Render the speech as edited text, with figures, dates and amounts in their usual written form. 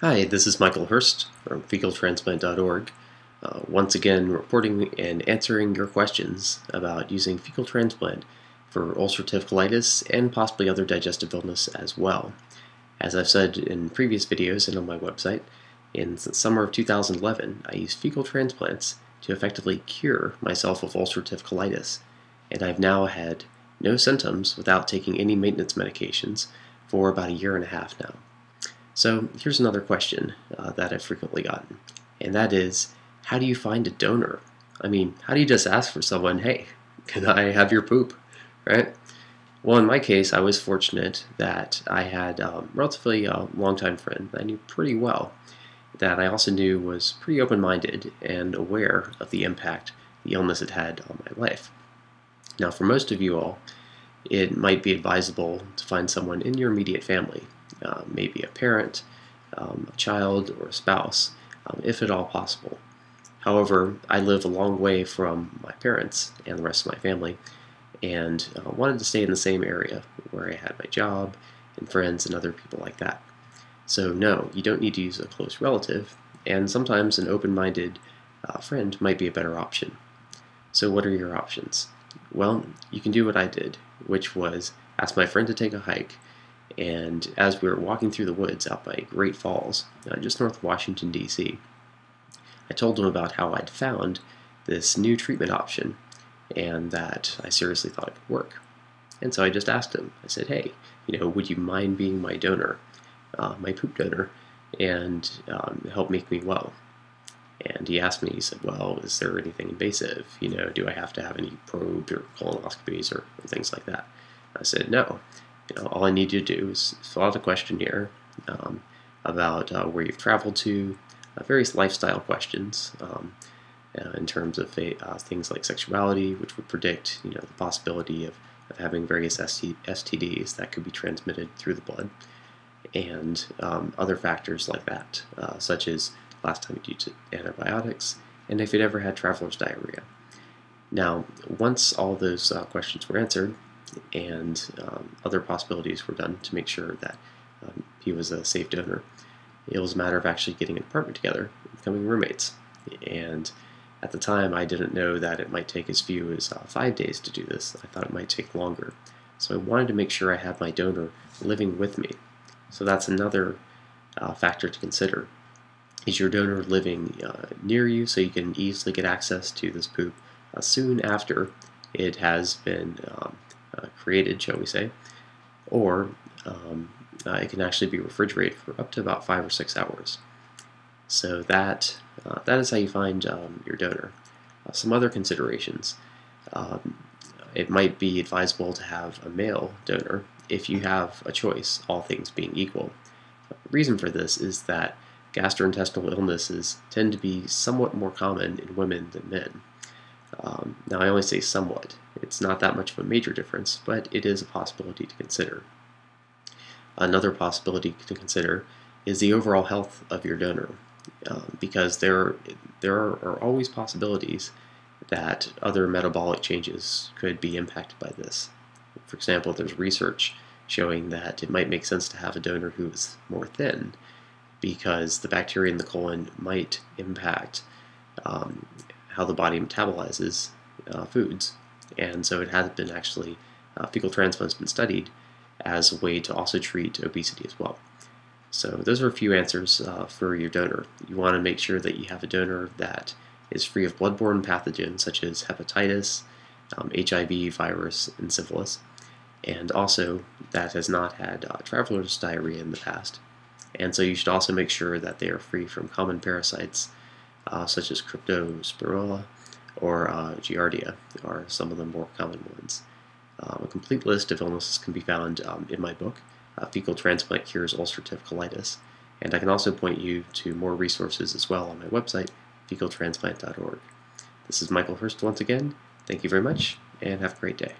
Hi, this is Michael Hurst from fecaltransplant.org, once again reporting and answering your questions about using fecal transplant for ulcerative colitis and possibly other digestive illness as well. As I've said in previous videos and on my website, in the summer of 2011, I used fecal transplants to effectively cure myself of ulcerative colitis, and I've now had no symptoms without taking any maintenance medications for about a year and a half now. So here's another question that I've frequently gotten, and that is, how do you find a donor? I mean, how do you just ask for someone, hey, can I have your poop, right? Well, in my case, I was fortunate that I had a relatively longtime friend that I knew pretty well, that I also knew was pretty open-minded and aware of the impact the illness had had on my life. Now, for most of you all, it might be advisable to find someone in your immediate family, maybe a parent, a child, or a spouse, if at all possible. However, I live a long way from my parents and the rest of my family, and wanted to stay in the same area where I had my job and friends and other people like that. So no, you don't need to use a close relative, and sometimes an open-minded friend might be a better option. So what are your options? Well, you can do what I did, which was ask my friend to take a hike, and as we were walking through the woods out by Great Falls, just north of Washington, D.C., I told him about how I'd found this new treatment option and that I seriously thought it could work. And so I just asked him, I said, hey, would you mind being my donor, my poop donor, and help make me well? And he asked me, he said, well, is there anything invasive? Do I have to have any probes or colonoscopies or things like that? I said, no. All I need you to do is fill out a questionnaire about where you've traveled to, various lifestyle questions in terms of things like sexuality, which would predict the possibility of having various STDs that could be transmitted through the blood, and other factors like that, such as last time you used antibiotics, and if you'd ever had traveler's diarrhea. Now, once all those questions were answered, and other possibilities were done to make sure that he was a safe donor, it was a matter of actually getting an apartment together and becoming roommates. And at the time, I didn't know that it might take as few as 5 days to do this. I thought it might take longer. So I wanted to make sure I had my donor living with me. So that's another factor to consider. Is your donor living near you so you can easily get access to this poop soon after it has been created, shall we say, or it can actually be refrigerated for up to about 5 or 6 hours. So that is how you find your donor. Some other considerations. It might be advisable to have a male donor if you have a choice, all things being equal. The reason for this is that gastrointestinal illnesses tend to be somewhat more common in women than men. Now, I only say somewhat. It's not that much of a major difference, but it is a possibility to consider. Another possibility to consider is the overall health of your donor, because there are always possibilities that other metabolic changes could be impacted by this. For example, there's research showing that it might make sense to have a donor who is more thin, because the bacteria in the colon might impact how the body metabolizes foods. And so it has been actually, fecal transplants been studied as a way to also treat obesity as well. So those are a few answers for your donor. You want to make sure that you have a donor that is free of bloodborne pathogens such as hepatitis, HIV, virus, and syphilis, and also that has not had traveler's diarrhea in the past. And so you should also make sure that they are free from common parasites such as Cryptospirilla or Giardia are some of the more common ones. A complete list of illnesses can be found in my book, Fecal Transplant Cures Ulcerative Colitis, and I can also point you to more resources as well on my website, fecaltransplant.org. This is Michael Hurst once again. Thank you very much, and have a great day.